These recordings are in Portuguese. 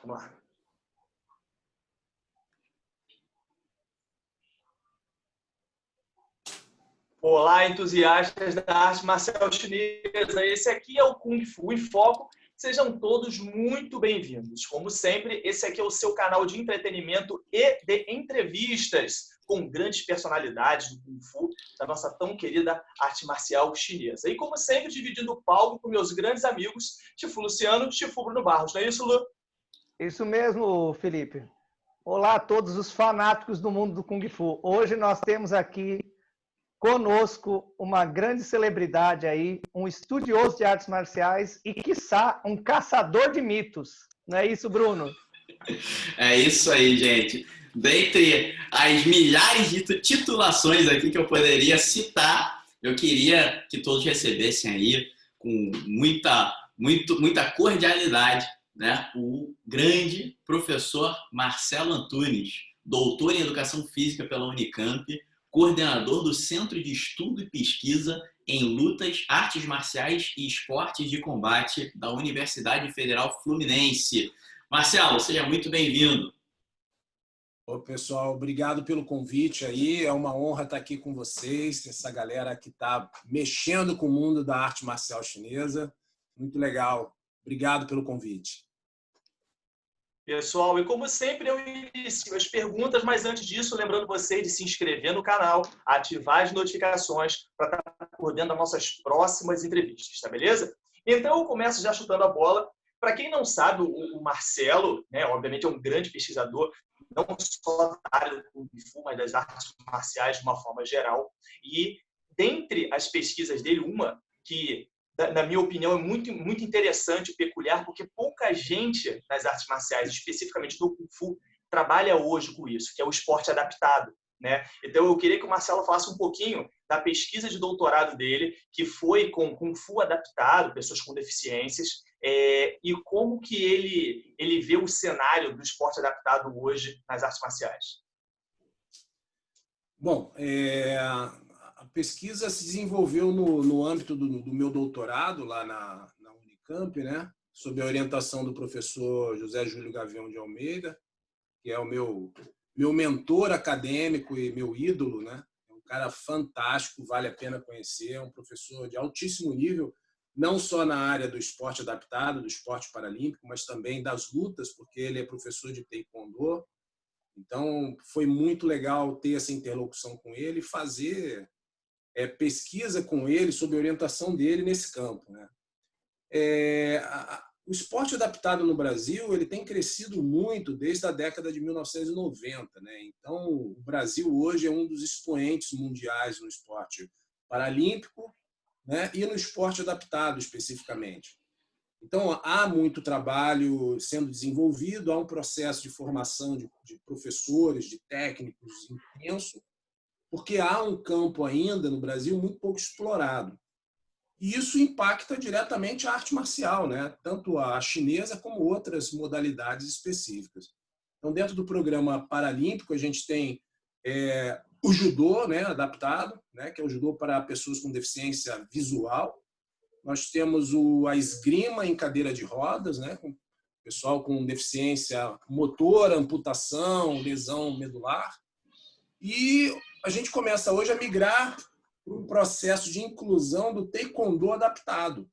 Vamos lá. Olá, entusiastas da arte marcial chinesa. Esse aqui é o Kung Fu em Foco. Sejam todos muito bem-vindos. Como sempre, esse aqui é o seu canal de entretenimento e de entrevistas com grandes personalidades do Kung Fu, da nossa tão querida arte marcial chinesa. E como sempre, dividindo o palco com meus grandes amigos, Chifu Luciano, Chifu Bruno Barros. Não é isso, Lu? Isso mesmo, Felipe. Olá a todos os fanáticos do mundo do Kung Fu. Hoje nós temos aqui conosco uma grande celebridade aí, um estudioso de artes marciais e, quiçá, um caçador de mitos. Não é isso, Bruno? É isso aí, gente. Dentre as milhares de titulações aqui que eu poderia citar, eu queria que todos recebessem aí com muita cordialidade, né, o grande professor Marcelo Antunes, doutor em Educação Física pela Unicamp, coordenador do Centro de Estudo e Pesquisa em Lutas, Artes Marciais e Esportes de Combate da Universidade Federal Fluminense. Marcelo, seja muito bem-vindo. Ô, pessoal, obrigado pelo convite aí. É uma honra estar aqui com vocês, essa galera que está mexendo com o mundo da arte marcial chinesa. Muito legal. Obrigado pelo convite. Pessoal, e como sempre eu inicio as perguntas, mas antes disso, lembrando vocês de se inscrever no canal, ativar as notificações para estar por dentro das nossas próximas entrevistas, tá beleza? Então eu começo já chutando a bola. Para quem não sabe, o Marcelo, né, obviamente é um grande pesquisador, não só da área do Kung Fu, mas das artes marciais de uma forma geral. E dentre as pesquisas dele, uma que, na minha opinião, é muito interessante e peculiar, porque pouca gente nas artes marciais, especificamente do Kung Fu, trabalha hoje com isso, que é o esporte adaptado, né? Então, eu queria que o Marcelo falasse um pouquinho da pesquisa de doutorado dele, que foi com Kung Fu adaptado, pessoas com deficiências, e como que ele vê o cenário do esporte adaptado hoje nas artes marciais. Bom, a pesquisa se desenvolveu no âmbito do meu doutorado lá na Unicamp, né? Sob a orientação do professor José Júlio Gavião de Almeida, que é o meu mentor acadêmico e meu ídolo, né? É um cara fantástico, vale a pena conhecer, é um professor de altíssimo nível, não só na área do esporte adaptado, do esporte paralímpico, mas também das lutas, porque ele é professor de taekwondo. Então, foi muito legal ter essa interlocução com ele e fazer pesquisa com ele, sob a orientação dele nesse campo, né? O esporte adaptado no Brasil ele tem crescido muito desde a década de 1990, né? Então, o Brasil hoje é um dos expoentes mundiais no esporte paralímpico, né? E no esporte adaptado especificamente. Então, há muito trabalho sendo desenvolvido, há um processo de formação de professores, de técnicos intenso, porque há um campo ainda no Brasil muito pouco explorado. E isso impacta diretamente a arte marcial, né? Tanto a chinesa como outras modalidades específicas. Então, dentro do programa paralímpico, a gente tem o judô, né, adaptado, né, que é o judô para pessoas com deficiência visual. Nós temos a esgrima em cadeira de rodas, né, com pessoal com deficiência motora, amputação, lesão medular. E a gente começa hoje a migrar para um processo de inclusão do taekwondo adaptado,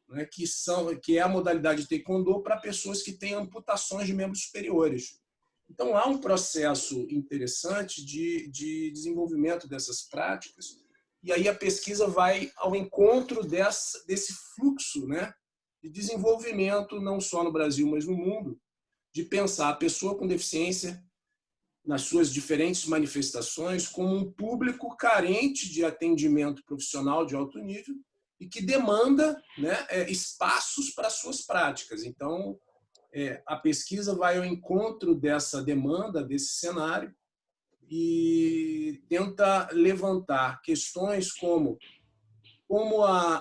né, que é a modalidade de taekwondo para pessoas que têm amputações de membros superiores. Então, há um processo interessante de desenvolvimento dessas práticas, e aí a pesquisa vai ao encontro desse fluxo, né, de desenvolvimento, não só no Brasil, mas no mundo, de pensar a pessoa com deficiência nas suas diferentes manifestações como um público carente de atendimento profissional de alto nível e que demanda, né, espaços para suas práticas. Então, a pesquisa vai ao encontro dessa demanda, desse cenário, e tenta levantar questões como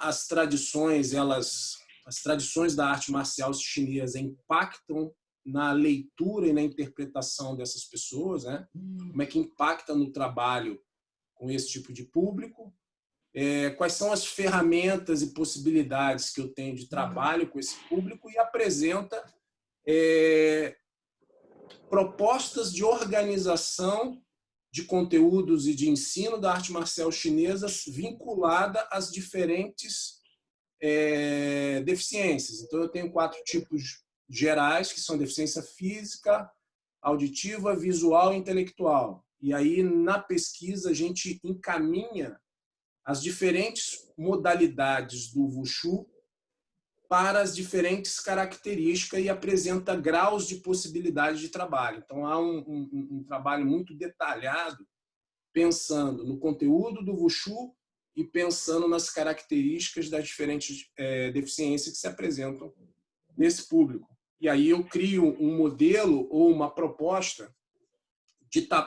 as tradições da arte marcial chinesa impactam na leitura e na interpretação dessas pessoas, né? Como é que impacta no trabalho com esse tipo de público, quais são as ferramentas e possibilidades que eu tenho de trabalho com esse público, e apresenta propostas de organização de conteúdos e de ensino da arte marcial chinesa vinculada às diferentes deficiências. Então, eu tenho 4 tipos gerais, que são deficiência física, auditiva, visual e intelectual. E aí, na pesquisa, a gente encaminha as diferentes modalidades do Wushu para as diferentes características e apresenta graus de possibilidade de trabalho. Então, há um trabalho muito detalhado pensando no conteúdo do Wushu e pensando nas características das diferentes deficiências que se apresentam nesse público. E aí eu crio um modelo ou uma proposta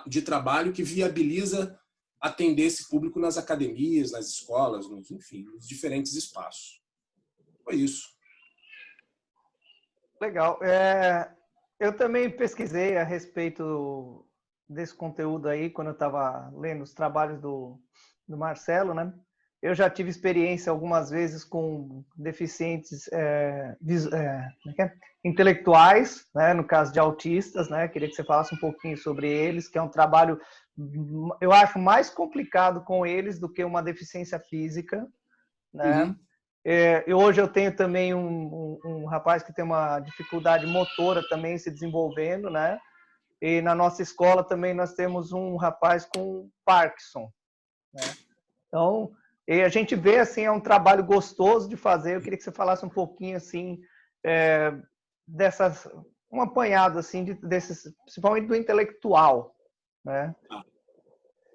de trabalho que viabiliza atender esse público nas academias, nas escolas, enfim, nos diferentes espaços. Foi isso. Legal. Eu também pesquisei a respeito desse conteúdo aí, quando eu estava lendo os trabalhos do Marcelo, né? Eu já tive experiência algumas vezes com deficientes intelectuais, né? No caso de autistas, né? Queria que você falasse um pouquinho sobre eles, que é um trabalho, eu acho, mais complicado com eles do que uma deficiência física, né? Uhum. Hoje eu tenho também um rapaz que tem uma dificuldade motora também se desenvolvendo, né? E na nossa escola também nós temos um rapaz com Parkinson, né? Então, a gente vê, assim, é um trabalho gostoso de fazer. Eu queria que você falasse um pouquinho, assim, um apanhado, assim, desses, principalmente do intelectual, né?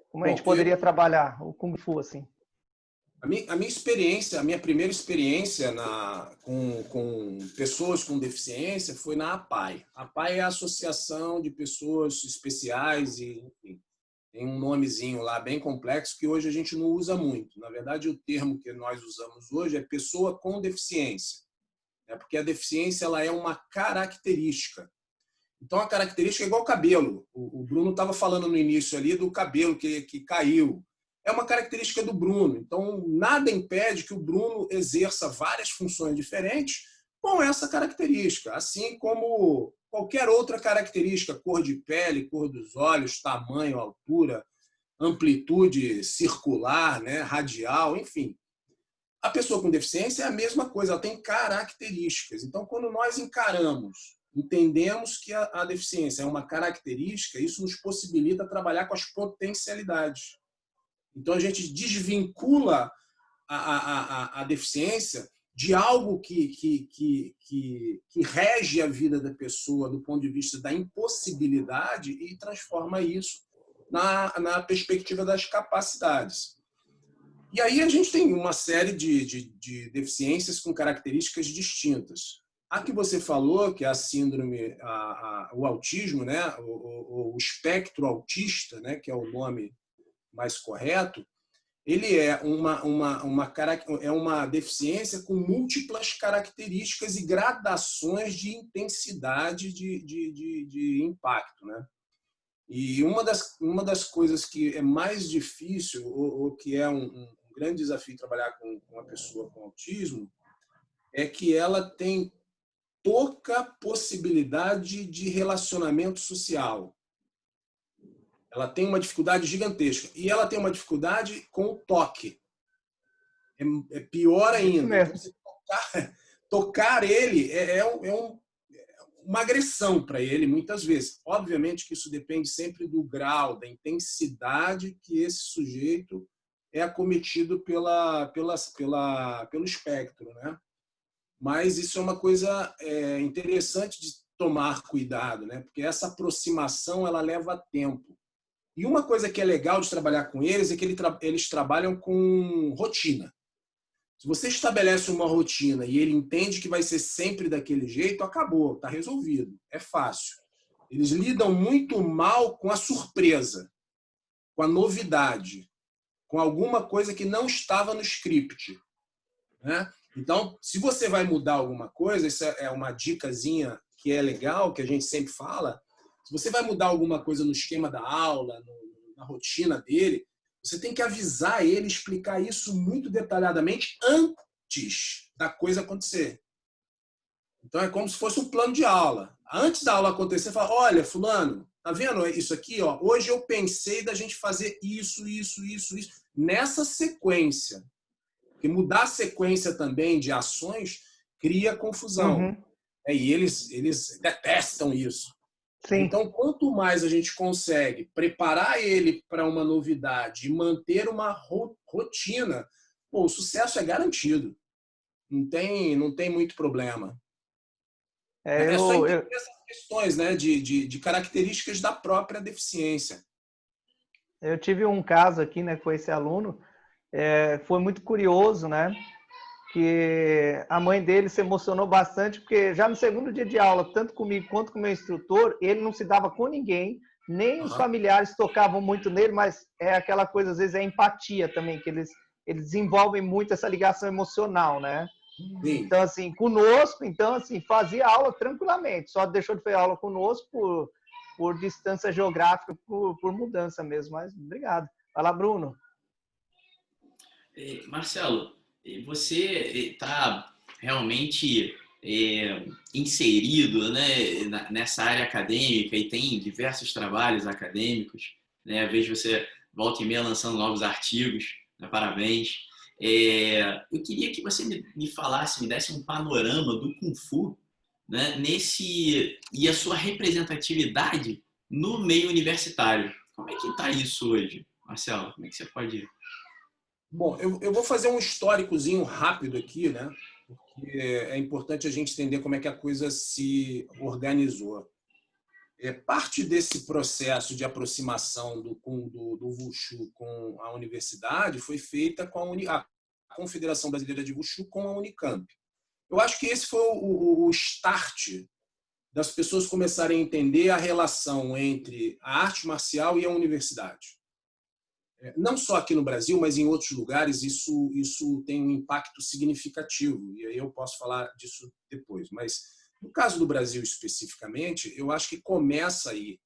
Como a gente poderia trabalhar o Kung Fu, assim. A minha experiência, a minha primeira experiência com pessoas com deficiência foi na APAI. A APAI é a Associação de Pessoas Especiais e, enfim, tem um nomezinho lá bem complexo que hoje a gente não usa muito. Na verdade, o termo que nós usamos hoje é pessoa com deficiência, porque a deficiência ela é uma característica. Então, a característica é igual ao cabelo. O Bruno estava falando no início ali do cabelo que caiu. É uma característica do Bruno. Então, nada impede que o Bruno exerça várias funções diferentes com essa característica, assim como qualquer outra característica, cor de pele, cor dos olhos, tamanho, altura, amplitude circular, né, radial, enfim. A pessoa com deficiência é a mesma coisa, ela tem características. Então, quando nós entendemos que a deficiência é uma característica, isso nos possibilita trabalhar com as potencialidades. Então, a gente desvincula a deficiência de algo que rege a vida da pessoa do ponto de vista da impossibilidade e transforma isso na perspectiva das capacidades. E aí a gente tem uma série de deficiências com características distintas. A que você falou, que é a síndrome, o autismo, né? o espectro autista, né? Que é o nome mais correto, ele é uma deficiência com múltiplas características e gradações de intensidade de impacto, né? E uma das coisas que é mais difícil, ou que é um grande desafio trabalhar com uma pessoa com autismo, é que ela tem pouca possibilidade de relacionamento social. Ela tem uma dificuldade gigantesca. E ela tem uma dificuldade com o toque. É pior ainda. Então, você tocar ele é uma agressão para ele, muitas vezes. Obviamente que isso depende sempre do grau, da intensidade que esse sujeito é acometido pelo espectro, né? Mas isso é uma coisa interessante de tomar cuidado, né? Porque essa aproximação ela leva tempo. E uma coisa que é legal de trabalhar com eles é que eles trabalham com rotina. Se você estabelece uma rotina e ele entende que vai ser sempre daquele jeito, acabou, está resolvido, é fácil. Eles lidam muito mal com a surpresa, com a novidade, com alguma coisa que não estava no script, né? Então, se você vai mudar alguma coisa, isso é uma dicasinha que é legal, que a gente sempre fala. Se você vai mudar alguma coisa no esquema da aula, na rotina dele, você tem que avisar ele, explicar isso muito detalhadamente antes da coisa acontecer. Então, é como se fosse um plano de aula. Antes da aula acontecer, fala, olha, fulano, tá vendo isso aqui? Ó? Hoje eu pensei da gente fazer isso, isso, isso, isso, nessa sequência. Porque mudar a sequência também de ações cria confusão. Uhum. E eles detestam isso. Sim. Então, quanto mais a gente consegue preparar ele para uma novidade e manter uma rotina, pô, o sucesso é garantido. Não tem muito problema. É só entender essas questões, né, de características da própria deficiência. Eu tive um caso aqui, né, com esse aluno, foi muito curioso, né, que a mãe dele se emocionou bastante, porque já no segundo dia de aula, tanto comigo quanto com o meu instrutor, ele não se dava com ninguém, nem os familiares tocavam muito nele, mas é aquela coisa, às vezes, é empatia também, que eles desenvolvem muito essa ligação emocional, né? Sim. Então, assim, conosco, então, assim, fazia aula tranquilamente, só deixou de fazer aula conosco por distância geográfica, por mudança mesmo, mas obrigado. Vai lá, Bruno. Marcelo, você está realmente inserido, né, nessa área acadêmica e tem diversos trabalhos acadêmicos, né? Às vezes você volta e meia lançando novos artigos, né? Parabéns. Eu queria que você me falasse, me desse um panorama do Kung Fu, né, e a sua representatividade no meio universitário. Como é que está isso hoje, Marcelo? Como é que você pode... Bom, eu vou fazer um históricozinho rápido aqui, né? Porque é importante a gente entender como é que a coisa se organizou. Parte desse processo de aproximação do Wushu com a universidade foi feita com a Confederação Brasileira de Wushu com a Unicamp. Eu acho que esse foi o start das pessoas começarem a entender a relação entre a arte marcial e a universidade. Não só aqui no Brasil, mas em outros lugares, isso tem um impacto significativo. E aí eu posso falar disso depois. Mas, no caso do Brasil especificamente, eu acho que começa aí.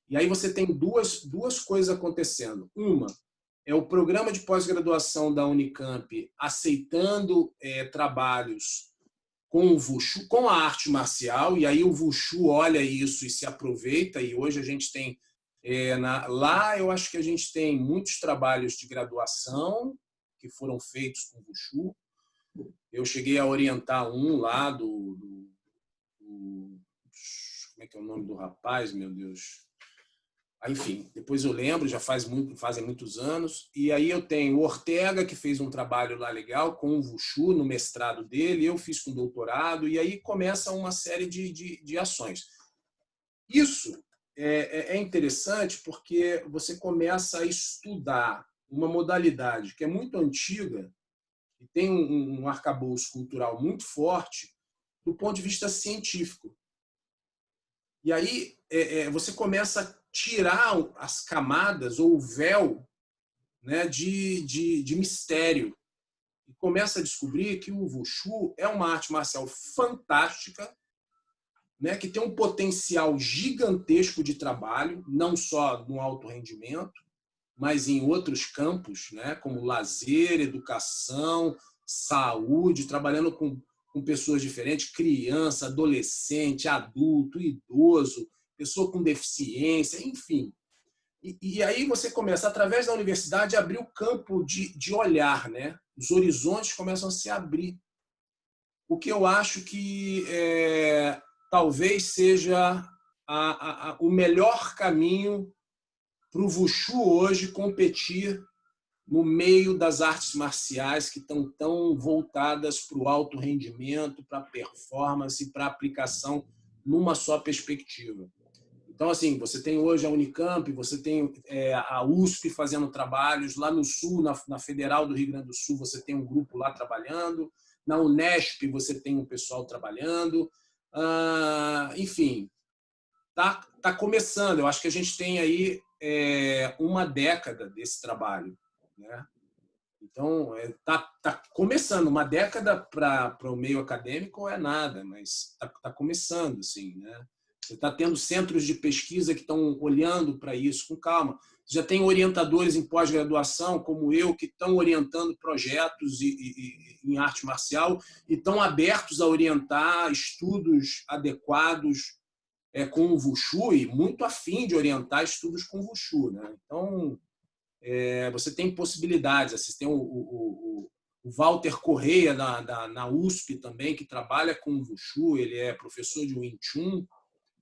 E aí você tem duas coisas acontecendo. Uma é o programa de pós-graduação da Unicamp aceitando trabalhos com o Wushu, com a arte marcial, e aí o Wushu olha isso e se aproveita, e hoje a gente tem lá eu acho que a gente tem muitos trabalhos de graduação que foram feitos com Wushu. Eu cheguei a orientar um lá como é que é o nome do rapaz, meu Deus? Enfim, depois eu lembro, fazem muitos anos. E aí eu tenho o Ortega, que fez um trabalho lá legal com o Wushu no mestrado dele, eu fiz com doutorado, e aí começa uma série de ações. Isso é interessante porque você começa a estudar uma modalidade que é muito antiga e tem um arcabouço cultural muito forte do ponto de vista científico. E aí você começa a tirar as camadas ou o véu, né, de mistério e começa a descobrir que o Wushu é uma arte marcial fantástica, né, que tem um potencial gigantesco de trabalho, não só no alto rendimento, mas em outros campos, né, como lazer, educação, saúde, trabalhando com pessoas diferentes, criança, adolescente, adulto, idoso, pessoa com deficiência, enfim. E aí você começa, através da universidade, a abrir o campo de olhar, né? Os horizontes começam a se abrir. O que eu acho que talvez seja o melhor caminho para o Wushu hoje competir no meio das artes marciais que estão tão voltadas para o alto rendimento, para a performance e para a aplicação numa só perspectiva. Então, assim, você tem hoje a Unicamp, você tem a USP fazendo trabalhos, lá no Sul, na Federal do Rio Grande do Sul, você tem um grupo lá trabalhando, na Unesp você tem um pessoal trabalhando, enfim, tá começando. Eu acho que a gente tem aí uma década desse trabalho, né? Então, tá começando. Uma década para o meio acadêmico é nada, mas tá começando, assim, né? Você está tendo centros de pesquisa que estão olhando para isso com calma. Você já tem orientadores em pós-graduação, como eu, que estão orientando projetos em arte marcial e estão abertos a orientar estudos adequados com o Wushu e muito afim de orientar estudos com o Wushu, né? Então, você tem possibilidades. Você tem o Walter Correia, na USP também, que trabalha com o Wushu. Ele é professor de Wing Chun,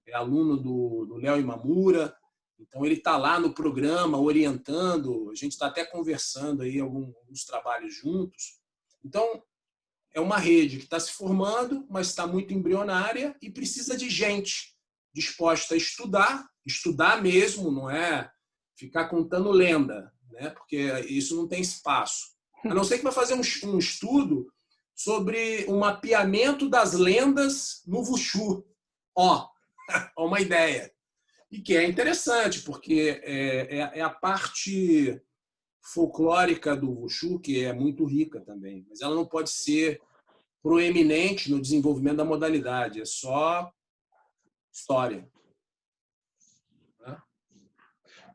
é aluno do Léo Imamura. Então, ele está lá no programa, orientando. A gente está até conversando aí alguns trabalhos juntos. Então, é uma rede que está se formando, mas está muito embrionária e precisa de gente disposta a estudar mesmo, não é ficar contando lenda, né? Porque isso não tem espaço. A não ser que vai fazer um estudo sobre o mapeamento das lendas no Wushu. Ó, uma ideia. E que é interessante, porque é a parte folclórica do Wushu que é muito rica também, mas ela não pode ser proeminente no desenvolvimento da modalidade, é só história.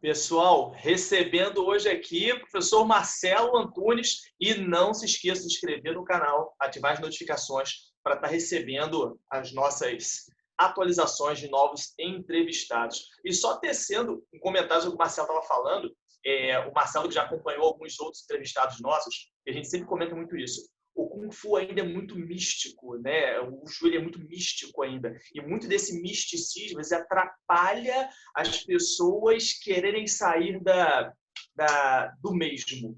Pessoal, recebendo hoje aqui o professor Marcelo Antunes, e não se esqueça de se inscrever no canal, ativar as notificações para estar recebendo as nossas atualizações de novos entrevistados. E só tecendo um comentário sobre o que o Marcelo estava falando, o Marcelo que já acompanhou alguns outros entrevistados nossos, e a gente sempre comenta muito isso. O Kung Fu ainda é muito místico, né? O Wushu é muito místico ainda. E muito desse misticismo atrapalha as pessoas quererem sair do mesmo.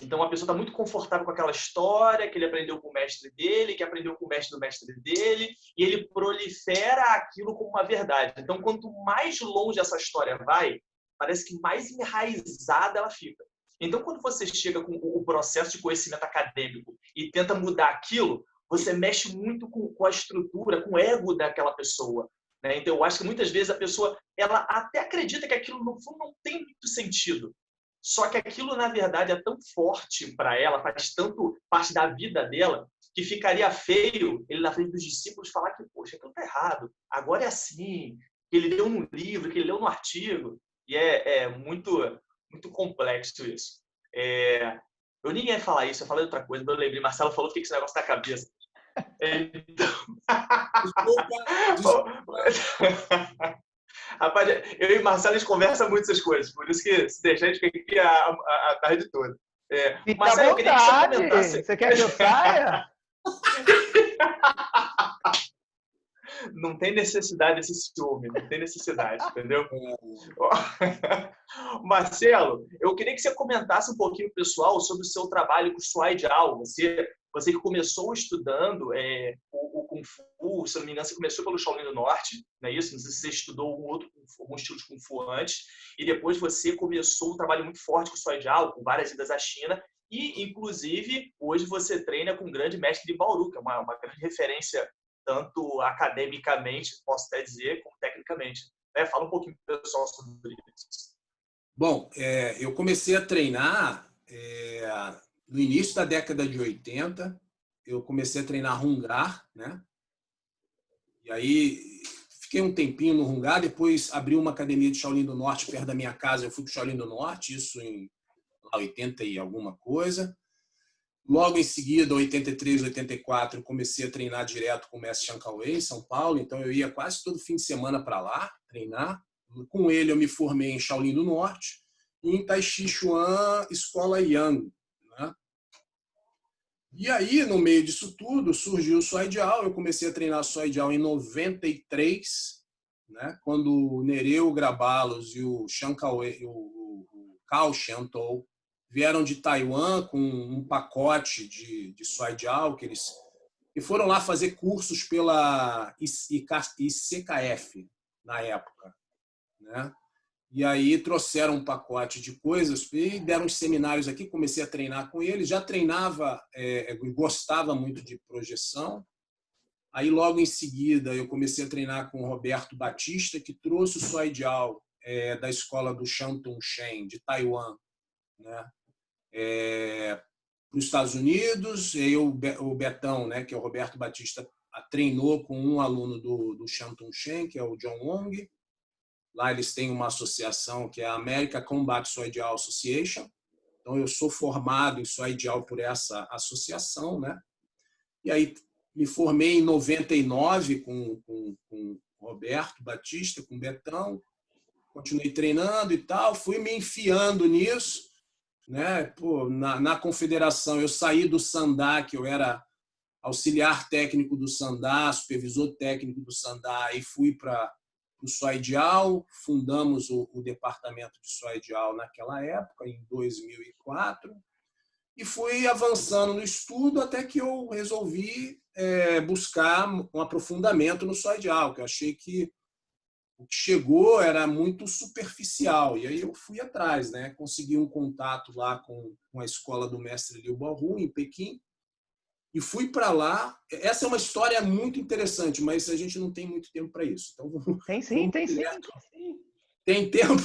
Então, a pessoa está muito confortável com aquela história que ele aprendeu com o mestre dele, que aprendeu com o mestre do mestre dele, e ele prolifera aquilo como uma verdade. Então, quanto mais longe essa história vai, parece que mais enraizada ela fica. Então, quando você chega com o processo de conhecimento acadêmico e tenta mudar aquilo, você mexe muito com a estrutura, com o ego daquela pessoa, né? Então, eu acho que muitas vezes a pessoa ela até acredita que aquilo no fundo não tem muito sentido. Só que aquilo, na verdade, é tão forte para ela, faz tanto parte da vida dela, que ficaria feio ele na frente dos discípulos falar que, poxa, aquilo está errado, agora é assim, que ele leu no livro, que ele leu no artigo. E é muito complexo isso. Eu nem ia falar isso, eu falei outra coisa, mas eu lembrei, Marcelo falou, fiquei com esse negócio na cabeça. Rapaz, eu e o Marcelo, a gente conversa muito essas coisas, por isso que se deixar, a gente fica aqui a tarde toda. Marcelo, eu queria que você comentasse. Você quer que eu saia? Não tem necessidade desse ciúme, não tem necessidade, entendeu? Marcelo, eu queria que você comentasse um pouquinho, pessoal, sobre o seu trabalho com o Suai Jiao. Você que começou estudando o Kung Fu, se não me engano, você começou pelo Shaolin do Norte, não é isso? Não sei se você estudou algum estilo de Kung Fu antes, e depois você começou um trabalho muito forte com o Suai Jiao, com várias idas à China, e, inclusive, hoje você treina com um grande mestre de Bauru, que é uma grande referência tanto academicamente, posso até dizer, como tecnicamente. Fala um pouquinho para o pessoal sobre isso. Bom, eu comecei a treinar no início da década de 80. Eu comecei a treinar Hungar, né? E aí fiquei um tempinho no Hungar, depois abri uma academia de Shaolin do Norte perto da minha casa. Eu fui para o Shaolin do Norte, isso em 80 e alguma coisa. Logo em seguida, 83, 84, eu comecei a treinar direto com o mestre Chan Cauê, em São Paulo. Então, eu ia quase todo fim de semana para lá treinar. Com ele, eu me formei em Shaolin do Norte e em Tai Chi Chuan, Escola Yang, né? E aí, no meio disso tudo, surgiu o Suai Jiao. Eu comecei a treinar Suai Jiao em 93, né? Quando o Nereu Grabalos e o Chan Cauê, o Cao Shantou vieram de Taiwan com um pacote de Suai Jiao que foram lá fazer cursos pela ICKF na época, né? E aí trouxeram um pacote de coisas e deram uns seminários aqui. Comecei a treinar com eles. Já treinava, gostava muito de projeção. Aí logo em seguida eu comecei a treinar com o Roberto Batista, que trouxe o Suai Jiao da escola do Shantung Shen de Taiwan, né? Para os Estados Unidos. E o Betão, né, que é o Roberto Batista, treinou com um aluno do Shantung Shen, que é o John Wong. Lá eles têm uma associação que é a American Combat Soidial Association. Então, eu sou formado em Soidial por essa associação, né? E aí, me formei em 99 com o Roberto Batista, com o Betão. Continuei treinando e tal. Fui me enfiando nisso, né? Pô, na confederação, eu saí do Sandá, que eu era auxiliar técnico do Sandá, supervisor técnico do Sandá, e fui para o Soidial. Fundamos o departamento de Soidial naquela época, em 2004. E fui avançando no estudo até que eu resolvi buscar um aprofundamento no Soidial, que eu achei que o que chegou era muito superficial. E aí eu fui atrás, né? Consegui um contato lá com a escola do mestre Liu Baohu, em Pequim, e fui para lá. Essa é uma história muito interessante, mas a gente não tem muito tempo para isso. Então, Tem sim, tem sim. Tem tempo?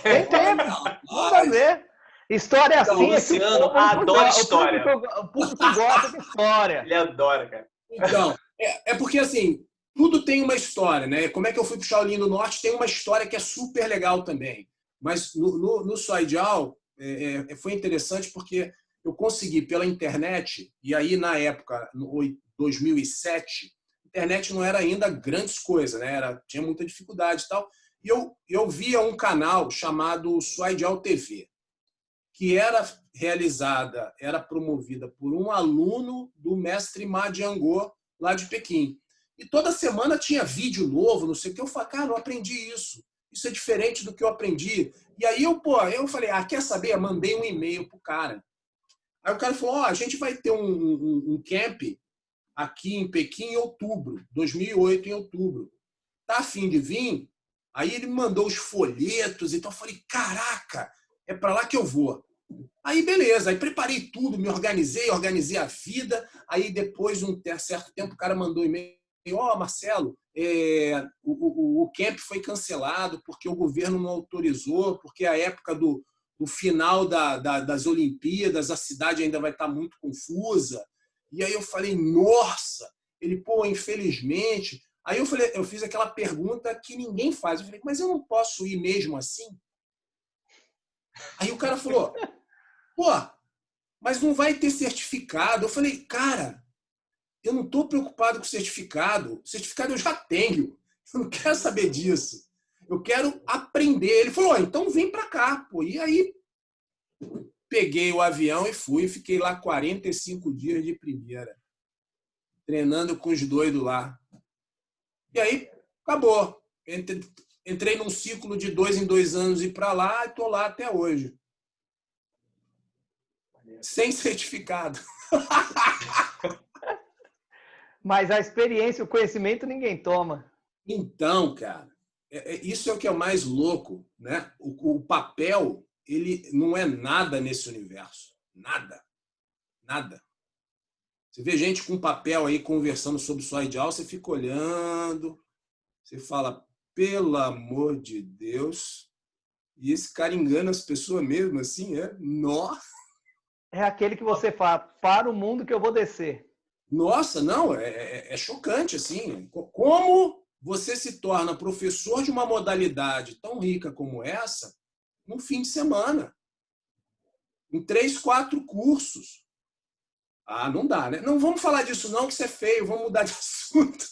Tem tempo. Vamos fazer. História Então, assim. Luciano adora história. O público gosta de história. Ele adora, cara. Então, é porque assim, tudo tem uma história, né? Como é que eu fui para o Shaolin do Norte? Tem uma história que é super legal também. Mas no Soidial foi interessante porque eu consegui pela internet, e aí na época, em 2007, a internet não era ainda grandes coisas, né? Tinha muita dificuldade e tal. E eu via um canal chamado Soidial TV, que era promovida por um aluno do mestre Ma Jiangguo, lá de Pequim. E toda semana tinha vídeo novo, não sei o que. Eu falei, cara, eu aprendi isso. Isso é diferente do que eu aprendi. E aí eu falei, quer saber? Eu mandei um e-mail pro cara. Aí o cara falou, a gente vai ter um camp aqui em Pequim em outubro, 2008, em outubro. Tá a fim de vir? Aí ele me mandou os folhetos, então eu falei, caraca, é para lá que eu vou. Aí beleza, aí preparei tudo, me organizei a vida. Aí depois de um certo tempo o cara mandou um e-mail, Marcelo, o camp foi cancelado porque o governo não autorizou, porque a época do final das Olimpíadas, a cidade ainda vai estar muito confusa. E aí eu falei, nossa, ele, infelizmente. Aí eu fiz aquela pergunta que ninguém faz. Eu falei, mas eu não posso ir mesmo assim? Aí o cara falou, mas não vai ter certificado. Eu falei, cara, eu não estou preocupado com certificado. Certificado eu já tenho. Eu não quero saber disso. Eu quero aprender. Ele falou, então vem para cá. E aí peguei o avião e fui. Fiquei lá 45 dias de primeira, treinando com os doidos lá. E aí acabou. Entrei num ciclo de 2 em 2 anos e para lá e estou lá até hoje. Sem certificado. Mas a experiência, o conhecimento, ninguém toma. Então, cara, isso é o que é o mais louco, né? O papel, ele não é nada nesse universo. Nada. Nada. Você vê gente com papel aí conversando sobre Soidial, você fica olhando, você fala, pelo amor de Deus, e esse cara engana as pessoas mesmo, assim, Nossa! É aquele que você fala, para o mundo que eu vou descer. Nossa, não, é chocante, assim. Como você se torna professor de uma modalidade tão rica como essa num fim de semana? Em 3, 4 cursos. Não dá, né? Não vamos falar disso não, que isso é feio, vamos mudar de assunto.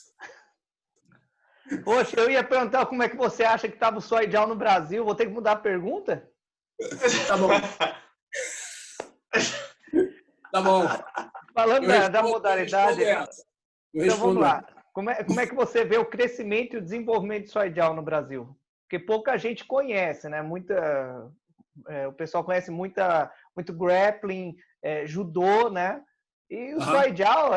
Poxa, eu ia perguntar como é que você acha que estava o Soidial no Brasil. Vou ter que mudar a pergunta? Tá bom. Tá bom. Falando da modalidade, então vamos lá. Como é que você vê o crescimento e o desenvolvimento do Soidial no Brasil? Porque pouca gente conhece, né? O pessoal conhece muito grappling, judô, né? E o Soidial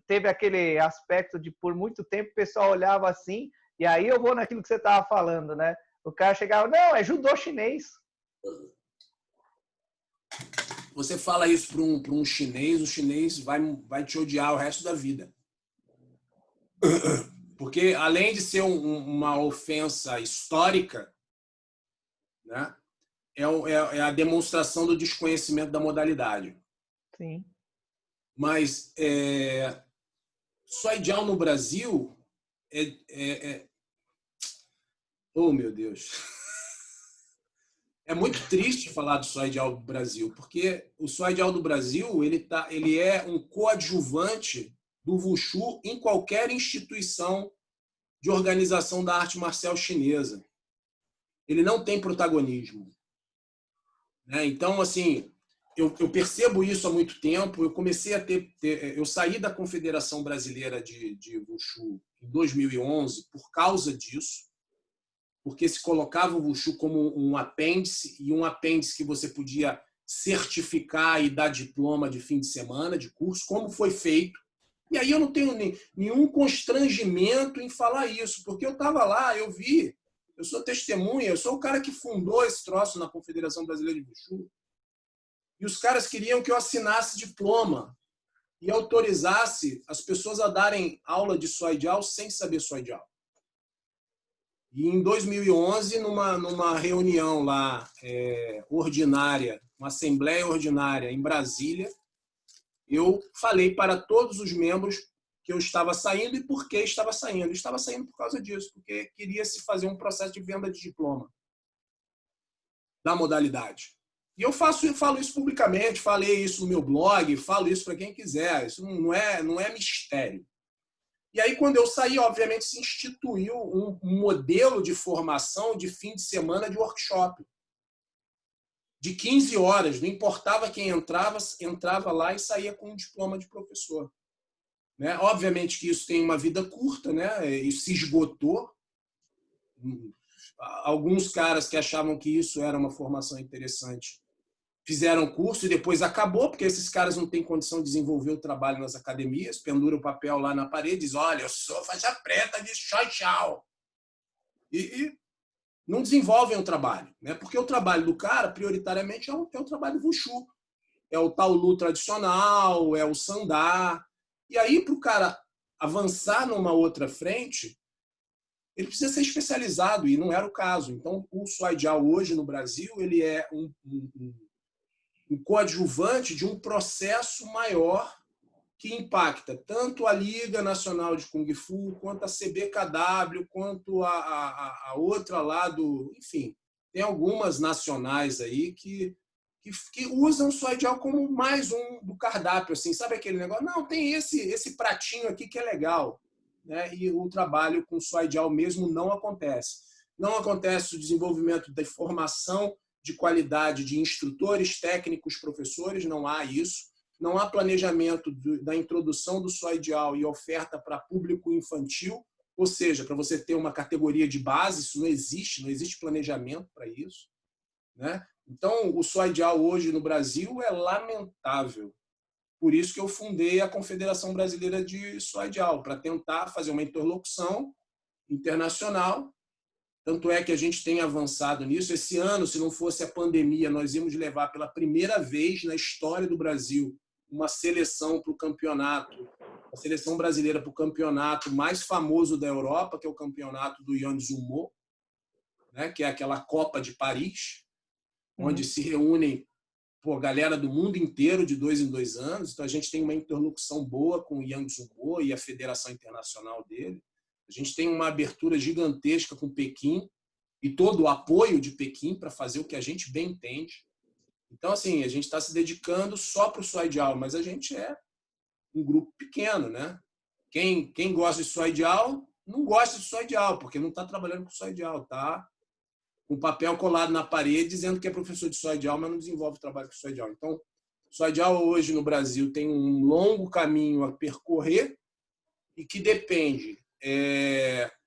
teve aquele aspecto de, por muito tempo, o pessoal olhava assim, e aí eu vou naquilo que você estava falando, né? O cara chegava, não, é judô chinês. Você fala isso para um chinês, o chinês vai te odiar o resto da vida. Porque, além de ser uma ofensa histórica, né, é a demonstração do desconhecimento da modalidade. Sim. Mas Soidial no Brasil Oh, meu Deus. É muito triste falar do Soidial do Brasil, porque o Soidial do Brasil ele é um coadjuvante do Wushu em qualquer instituição de organização da arte marcial chinesa. Ele não tem protagonismo, né? Então, assim, eu percebo isso há muito tempo. Eu comecei a eu saí da Confederação Brasileira de Wushu em 2011 por causa disso, porque se colocava o Wushu como um apêndice, e um apêndice que você podia certificar e dar diploma de fim de semana, de curso, como foi feito. E aí eu não tenho nenhum constrangimento em falar isso, porque eu estava lá, eu vi, eu sou testemunha, eu sou o cara que fundou esse troço na Confederação Brasileira de Wushu. E os caras queriam que eu assinasse diploma e autorizasse as pessoas a darem aula de Soidial sem saber Soidial. E em 2011, numa reunião lá ordinária, uma assembleia ordinária em Brasília, eu falei para todos os membros que eu estava saindo e por que estava saindo. Eu estava saindo por causa disso, porque queria se fazer um processo de venda de diploma da modalidade. E eu falo isso publicamente, falei isso no meu blog, falo isso para quem quiser. Isso não é mistério. E aí, quando eu saí, obviamente, se instituiu um modelo de formação de fim de semana de workshop. De 15 horas, não importava quem entrava lá e saía com um diploma de professor. Né? Obviamente que isso tem uma vida curta, né? Isso se esgotou. Alguns caras que achavam que isso era uma formação interessante fizeram curso e depois acabou, porque esses caras não têm condição de desenvolver o trabalho nas academias, pendura o papel lá na parede e diz, olha, eu sou faixa preta de Soidial. E não desenvolvem o trabalho, né? Porque o trabalho do cara, prioritariamente, é o trabalho Wushu. É o Taolu tradicional, é o Sandá. E aí, para o cara avançar numa outra frente, ele precisa ser especializado, e não era o caso. Então, o Soidial hoje no Brasil ele é um coadjuvante de um processo maior que impacta tanto a Liga Nacional de Kung Fu, quanto a CBKW, quanto a outra lá do... Enfim, tem algumas nacionais aí que usam o Soidial como mais um do cardápio. Assim, sabe aquele negócio? Não, tem esse pratinho aqui que é legal. Né? E o trabalho com o Soidial mesmo não acontece. Não acontece o desenvolvimento da formação de qualidade de instrutores, técnicos, professores, não há isso. Não há planejamento da introdução do Soidial e oferta para público infantil, ou seja, para você ter uma categoria de base, isso não existe planejamento para isso. Né? Então, o Soidial hoje no Brasil é lamentável. Por isso que eu fundei a Confederação Brasileira de Soidial, para tentar fazer uma interlocução internacional. Tanto é que a gente tem avançado nisso. Esse ano, se não fosse a pandemia, nós íamos levar pela primeira vez na história do Brasil uma seleção para o campeonato, a seleção brasileira para o campeonato mais famoso da Europa, que é o campeonato do Yan Zhumo, né, que é aquela Copa de Paris, onde se reúnem galera do mundo inteiro de 2 em 2 anos. Então, a gente tem uma interlocução boa com o Yan Zhumo e a Federação Internacional dele. A gente tem uma abertura gigantesca com Pequim e todo o apoio de Pequim para fazer o que a gente bem entende. Então, assim, a gente está se dedicando só para o Soidial, mas a gente é um grupo pequeno, né? Quem gosta de Soidial não gosta de Soidial, porque não está trabalhando com Soidial, tá? Com papel colado na parede dizendo que é professor de Soidial, mas não desenvolve o trabalho com Soidial. Então, Soidial hoje no Brasil tem um longo caminho a percorrer e que depende,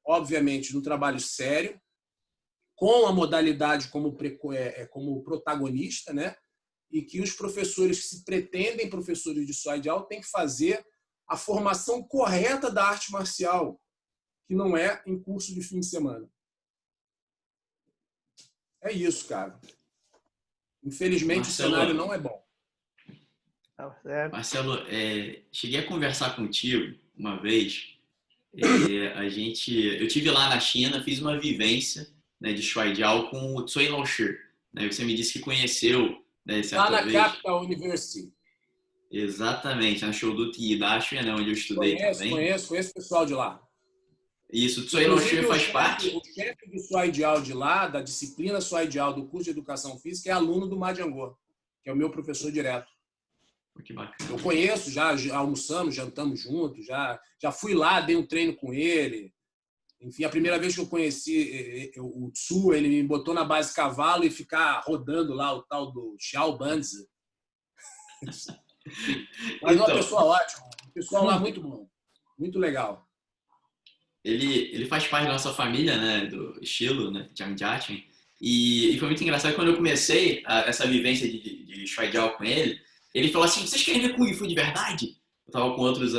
obviamente, do trabalho sério, com a modalidade como protagonista, né? E que os professores que se pretendem professores de Soidial têm que fazer a formação correta da arte marcial, que não é em curso de fim de semana. É isso, cara. Infelizmente, Marcelo, o cenário não é bom. Marcelo, cheguei a conversar contigo uma vez. Eu tive lá na China, fiz uma vivência, né, de Soidial com o Tsui Lao Shi. Né? Você me disse que conheceu, né, lá na Capital University. Exatamente, na Shodo Hidashi, né, onde eu estudei também. Conheço o pessoal de lá. Isso, Tsui no Shui faz parte. O chefe do Suaidial de lá, da disciplina Suaidial do curso de Educação Física, é aluno do Madiangô, que é o meu professor direto. Que bacana. Eu conheço, já almoçamos, jantamos juntos, já fui lá, dei um treino com ele. Enfim, a primeira vez que eu conheci o Tsu, ele me botou na base cavalo e ficar rodando lá o tal do Xiao Banzi. Mas uma pessoa ótima, um pessoal lá muito bom, muito legal. Ele faz parte da nossa família, né, do estilo, né, Jiangjiachen. E foi muito engraçado quando eu comecei essa vivência de Shuaijiao com ele. Ele falou assim: vocês querem ver Kung Fu de verdade? Eu tava com outros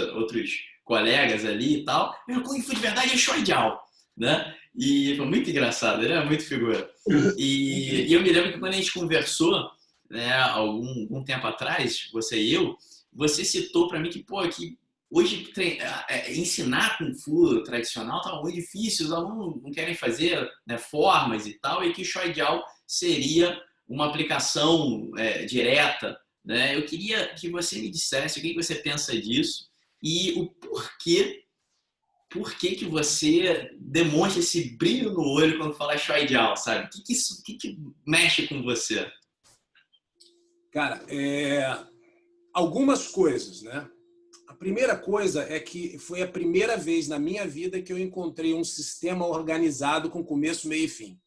colegas ali e tal. Kung Fu de verdade é Shuaijiao, né? E foi muito engraçado, ele era muito figura. E eu me lembro que quando a gente conversou, né, algum tempo atrás, você e eu, você citou para mim que, pô, que hoje ensinar Kung Fu tradicional tá muito difícil, os alunos não querem fazer, né, formas e tal, e que o Shuaijiao seria uma aplicação direta, né? Eu queria que você me dissesse o que você pensa disso e o porquê que você demonstra esse brilho no olho quando fala Shuaijiao, sabe? O que mexe com você? Cara, algumas coisas, né? A primeira coisa é que foi a primeira vez na minha vida que eu encontrei um sistema organizado com começo, meio e fim.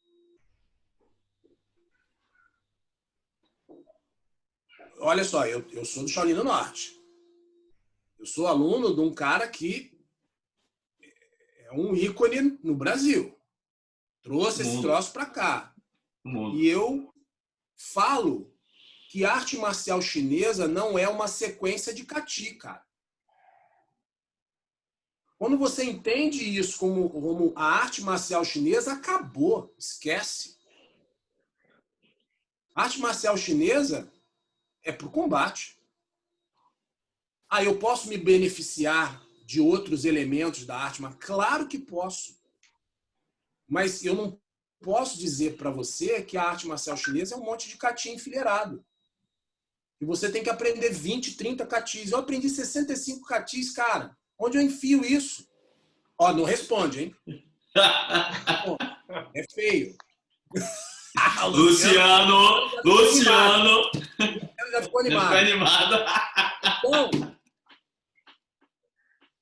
Olha só, eu sou do Shaolin do Norte. Eu sou aluno de um cara que é um ícone no Brasil. Trouxe esse troço para cá. E eu falo que a arte marcial chinesa não é uma sequência de kati, cara. Quando você entende isso como a arte marcial chinesa, acabou. Esquece. A arte marcial chinesa é para o combate. Eu posso me beneficiar de outros elementos da arte, mas claro que posso. Mas eu não posso dizer para você que a arte marcial chinesa é um monte de kati enfileirado. E você tem que aprender 20, 30 katis. Eu aprendi 65 katis, cara. Onde eu enfio isso? Não responde, hein? É feio. Luciano! Já ficou animado. Então,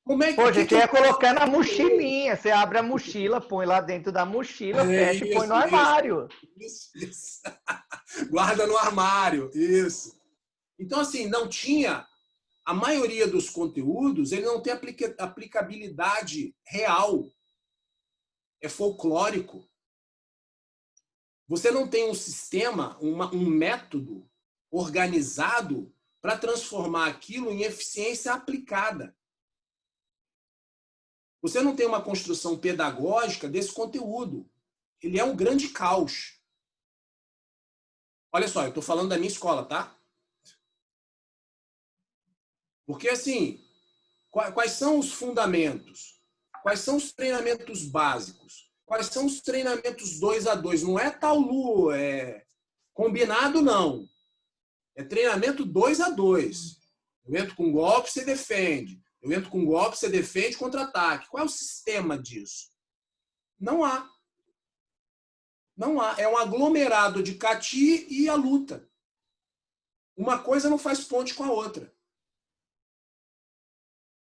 como é que... Pô, a gente ia colocar na mochilinha. Você abre a mochila, põe lá dentro da mochila, fecha e põe no armário. Isso. Guarda no armário. Isso. Então, assim, não tinha... A maioria dos conteúdos, ele não tem aplicabilidade real. É folclórico. Você não tem um sistema, um método organizado para transformar aquilo em eficiência aplicada. Você não tem uma construção pedagógica desse conteúdo. Ele é um grande caos. Olha só, eu estou falando da minha escola, tá? Porque, assim, quais são os fundamentos? Quais são os treinamentos básicos? Quais são os treinamentos 2-a-2? Não é taolu, combinado, não. É treinamento 2-a-2. Eu entro com golpe, você defende. Eu entro com golpe, você defende, contra-ataque. Qual é o sistema disso? Não há. Não há. É um aglomerado de kati e a luta. Uma coisa não faz ponte com a outra.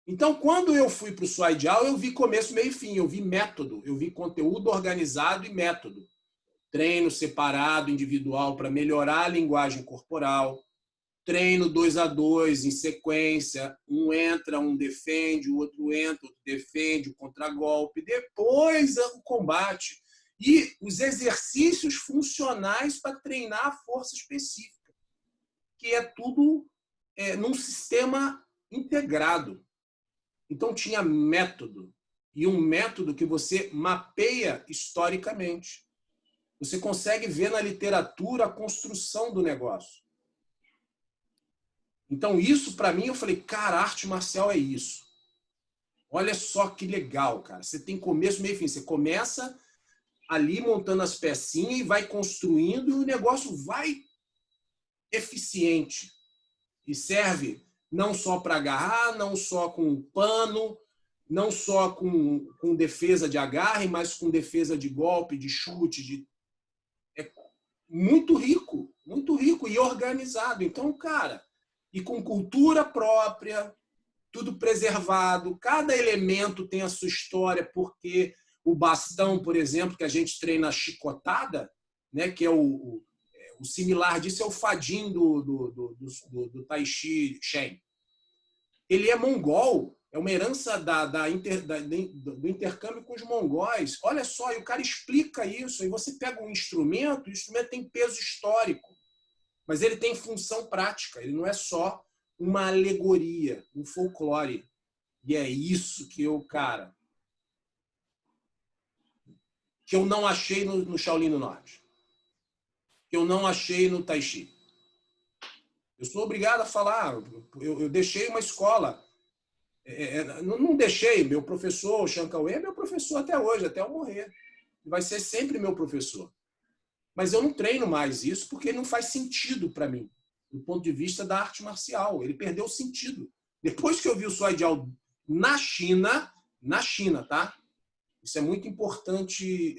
Então, quando eu fui para o Shuaijiao, eu vi começo, meio e fim. Eu vi método. Eu vi conteúdo organizado e método. Treino separado, individual, para melhorar a linguagem corporal. Treino 2-a-2, em sequência. Um entra, um defende, o outro entra, outro defende, o contragolpe. Depois, o combate. E os exercícios funcionais para treinar a força específica. Que é tudo num sistema integrado. Então, tinha método. E um método que você mapeia historicamente. Você consegue ver na literatura a construção do negócio. Então, isso, para mim, eu falei, cara, arte marcial é isso. Olha só que legal, cara. Você tem começo, meio e fim. Você começa ali montando as pecinhas e vai construindo e o negócio vai eficiente. E serve não só para agarrar, não só com pano, não só com defesa de agarre, mas com defesa de golpe, de chute. É muito rico e organizado. Então, cara, e com cultura própria, tudo preservado, cada elemento tem a sua história, porque o bastão, por exemplo, que a gente treina a chicotada, né, que é o similar disso é o fadim do Tai Chi Chuan. Ele é mongol, é uma herança do intercâmbio com os mongóis. Olha só, e o cara explica isso, e você pega um instrumento, o instrumento tem peso histórico, mas ele tem função prática, ele não é só uma alegoria, um folclore. E é isso que que eu não achei no Shaolin do Norte, que eu não achei no Tai Chi. Eu sou obrigado a falar, eu deixei uma escola, não deixei, meu professor, o Chan Cauê, é meu professor até hoje, até eu morrer. Vai ser sempre meu professor. Mas eu não treino mais isso porque não faz sentido para mim, do ponto de vista da arte marcial. Ele perdeu o sentido. Depois que eu vi o Shuai Jiao na China, tá? Isso é muito importante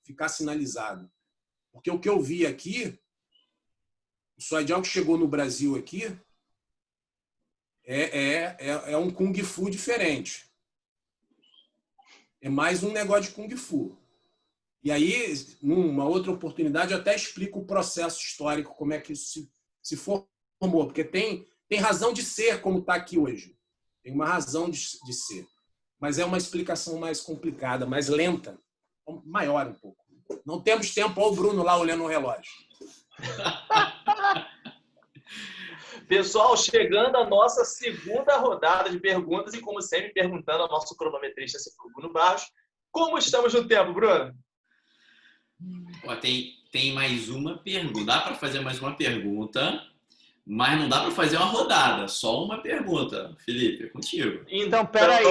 ficar sinalizado. Porque o que eu vi aqui, o Shuai Jiao que chegou no Brasil aqui, é um Kung Fu diferente. É mais um negócio de Kung Fu. E aí, numa outra oportunidade, eu até explico o processo histórico, como é que isso se formou. Porque tem razão de ser como está aqui hoje. Tem uma razão de ser. Mas é uma explicação mais complicada, mais lenta, maior um pouco. Não temos tempo, olha o Bruno lá olhando o relógio. Pessoal, chegando a nossa segunda rodada de perguntas e, como sempre, perguntando ao nosso cronometrista, Bruno Barros, como estamos no tempo, Bruno? Ó, tem mais uma pergunta. Dá para fazer mais uma pergunta, mas não dá para fazer uma rodada. Só uma pergunta, Felipe, é contigo. Então, peraí.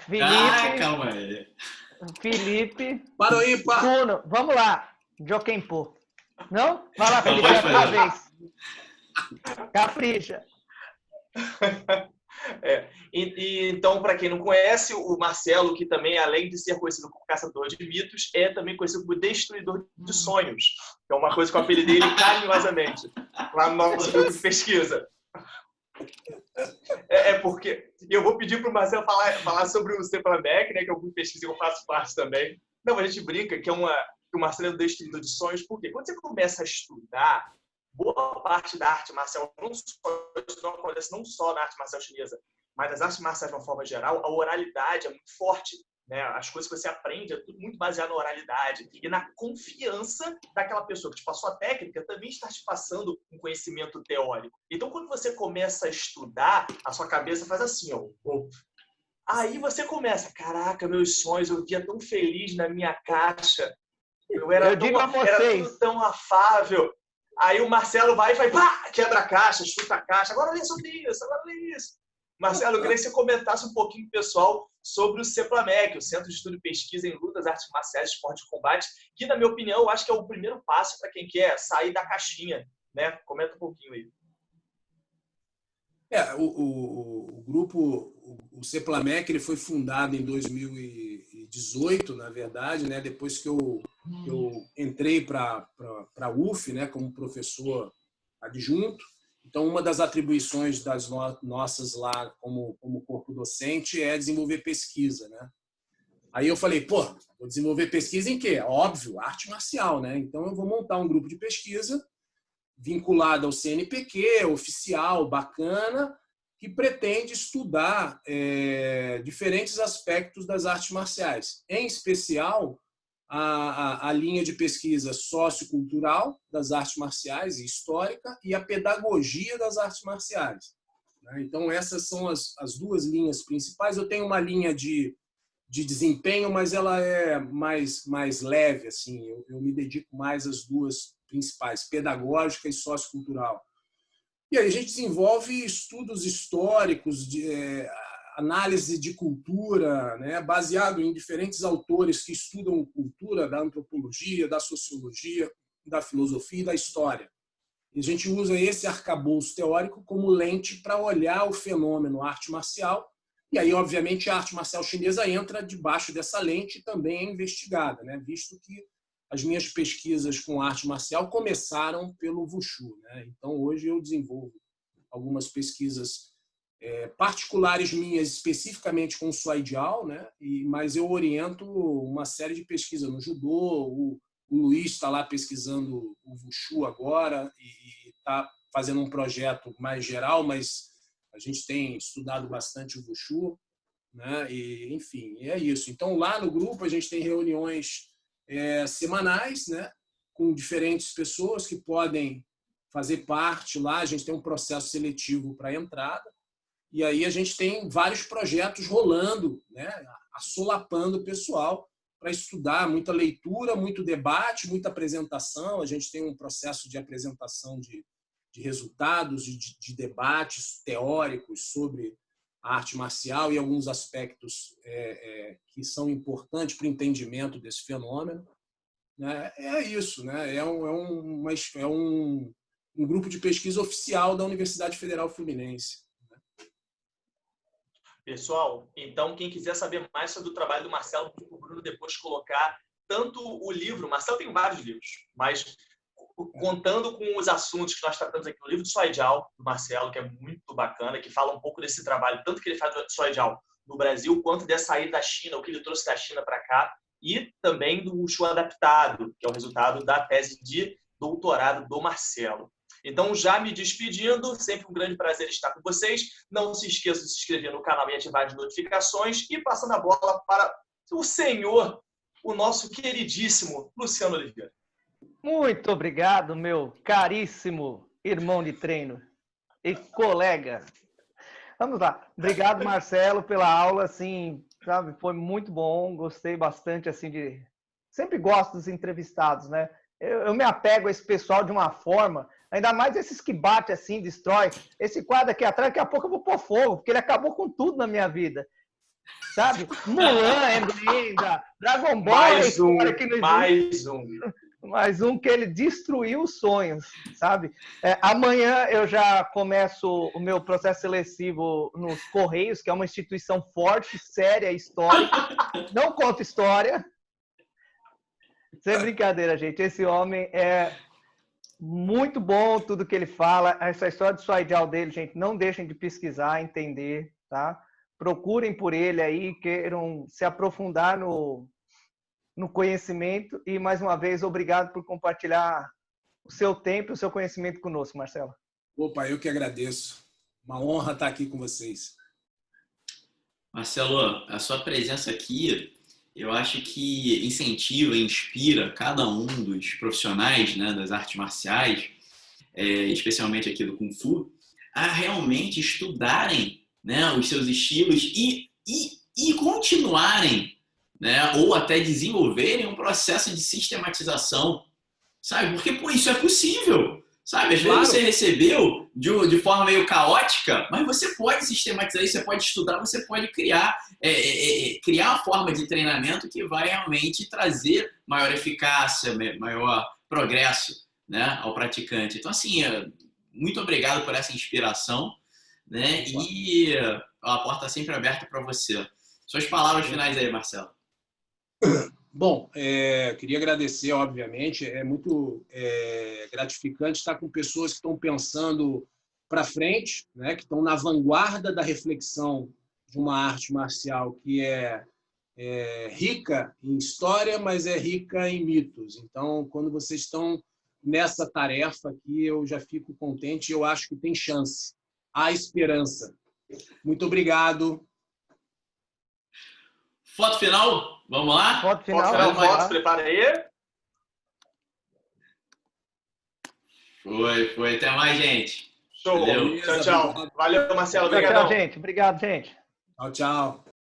Felipe. Calma aí. Felipe. Para aí, Bruno, vamos lá. Jokenpô. Não? Vai lá, Felipe, é a tua vez. Capricha. Então, para quem não conhece, o Marcelo, que também, além de ser conhecido como caçador de mitos, é também conhecido como destruidor de sonhos. É uma coisa que eu apelidei ele carinhosamente lá no nosso grupo de pesquisa. Porque eu vou pedir para o Marcelo falar sobre o Seplamec, né, que é um grupo de pesquisa que eu faço parte também. Não, a gente brinca que o Marcelo é um destruidor de sonhos, porque quando você começa a estudar, boa parte da arte marcial, isso não acontece não só na arte marcial chinesa, mas nas artes marciais de uma forma geral, a oralidade é muito forte. Né? As coisas que você aprende é tudo muito baseado na oralidade e na confiança daquela pessoa que te passou a técnica também está te passando um conhecimento teórico. Então, quando você começa a estudar, a sua cabeça faz assim, ó. Aí você começa, caraca, meus sonhos, eu via tão feliz na minha caixa, era tudo tão afável. Aí o Marcelo vai e faz, pá, quebra a caixa, chuta a caixa, agora lê sobre isso, agora lê isso. Marcelo, eu queria que você comentasse um pouquinho, pessoal, sobre o Seplamec, o Centro de Estudo e Pesquisa em Lutas, Artes Marciais e Esporte de Combate, que, na minha opinião, eu acho que é o primeiro passo para quem quer sair da caixinha. Né? Comenta um pouquinho aí. O grupo, o Seplamec, ele foi fundado em 2018, na verdade, né? Depois que eu entrei para a UF, né? Como professor adjunto. Então, uma das atribuições das nossas lá como corpo docente é desenvolver pesquisa, né? Aí eu falei, vou desenvolver pesquisa em quê? Óbvio, arte marcial, né? Então, eu vou montar um grupo de pesquisa vinculado ao CNPq, oficial, bacana, que pretende estudar diferentes aspectos das artes marciais, em especial a linha de pesquisa sociocultural das artes marciais e histórica e a pedagogia das artes marciais. Então, essas são as duas linhas principais. Eu tenho uma linha de desempenho, mas ela é mais leve. Assim. Eu me dedico mais às duas principais, pedagógica e sociocultural. E aí a gente desenvolve estudos históricos, análise de cultura, né, baseado em diferentes autores que estudam cultura da antropologia, da sociologia, da filosofia e da história. E a gente usa esse arcabouço teórico como lente para olhar o fenômeno arte marcial. E aí, obviamente, a arte marcial chinesa entra debaixo dessa lente e também é investigada, né? Visto que as minhas pesquisas com arte marcial começaram pelo Wushu, né? Então, hoje eu desenvolvo algumas pesquisas particulares minhas, especificamente com o Suai Jiao, né? Mas eu oriento uma série de pesquisas no judô. O Luiz está lá pesquisando o Wushu agora e está fazendo um projeto mais geral, mas a gente tem estudado bastante o Wushu, né? E, enfim, é isso. Então, lá no grupo, a gente tem reuniões semanais, né? Com diferentes pessoas que podem fazer parte lá. A gente tem um processo seletivo para a entrada. E aí a gente tem vários projetos rolando, né? Assolapando o pessoal para estudar, muita leitura, muito debate, muita apresentação. A gente tem um processo de apresentação de resultados, de debates teóricos sobre a arte marcial e alguns aspectos que são importantes para o entendimento desse fenômeno. Né? É isso, né? É um grupo de pesquisa oficial da Universidade Federal Fluminense. Pessoal, então quem quiser saber mais sobre o trabalho do Marcelo, o Bruno depois colocar tanto o livro, o Marcelo tem vários livros, mas contando com os assuntos que nós tratamos aqui, o livro do Suai Jiao, do Marcelo, que é muito bacana, que fala um pouco desse trabalho, tanto que ele faz do Suai Jiao no Brasil, quanto dessa saída da China, o que ele trouxe da China para cá, e também do Wushu adaptado, que é o resultado da tese de doutorado do Marcelo. Então, já me despedindo, sempre um grande prazer estar com vocês. Não se esqueça de se inscrever no canal e ativar as notificações. E passando a bola para o senhor, o nosso queridíssimo Luciano Oliveira. Muito obrigado, meu caríssimo irmão de treino e colega. Vamos lá. Obrigado, Marcelo, pela aula. Assim, sabe, foi muito bom. Gostei bastante, assim, de... Sempre gosto dos entrevistados, né? Eu me apego a esse pessoal de uma forma, ainda mais esses que batem assim, destrói. Esse quadro aqui atrás, daqui a pouco eu vou pôr fogo, porque ele acabou com tudo na minha vida. Sabe? Mulan é lenda, Dragon Ball mais é um, que não mais um. Mais um que ele destruiu os sonhos, sabe? Amanhã eu já começo o meu processo seletivo nos Correios, que é uma instituição forte, séria, histórica. Não conta história. Sem brincadeira, gente. Esse homem é muito bom, tudo que ele fala. Essa história do Suai Jiao dele, gente, não deixem de pesquisar, entender, tá? Procurem por ele aí, queiram se aprofundar no conhecimento. E, mais uma vez, obrigado por compartilhar o seu tempo e o seu conhecimento conosco, Marcelo. Opa, eu que agradeço. Uma honra estar aqui com vocês. Marcelo, a sua presença aqui, eu acho que incentiva, inspira cada um dos profissionais, né, das artes marciais, especialmente aqui do Kung Fu, a realmente estudarem, né, os seus estilos e continuarem, né, ou até desenvolverem um processo de sistematização, sabe? Porque, pô, isso é possível, sabe? Às vezes você recebeu de forma meio caótica, mas você pode sistematizar isso, você pode estudar, você pode criar uma forma de treinamento que vai realmente trazer maior eficácia, maior progresso, né, ao praticante. Então, assim, muito obrigado por essa inspiração, né? E a porta está sempre aberta para você. Suas palavras finais aí, Marcelo. Bom, queria agradecer, obviamente. É muito gratificante estar com pessoas que estão pensando para frente, né, que estão na vanguarda da reflexão de uma arte marcial que é rica em história, mas é rica em mitos. Então, quando vocês estão nessa tarefa aqui, eu já fico contente e eu acho que tem chance. Há esperança. Muito obrigado. Foto final? Vamos lá? Foto final. Foto, prepara aí. Foi. Até mais, gente. Show. Valeu. Tchau. Valeu, Marcelo. Obrigadão. Tchau, gente. Obrigado, gente. Tchau.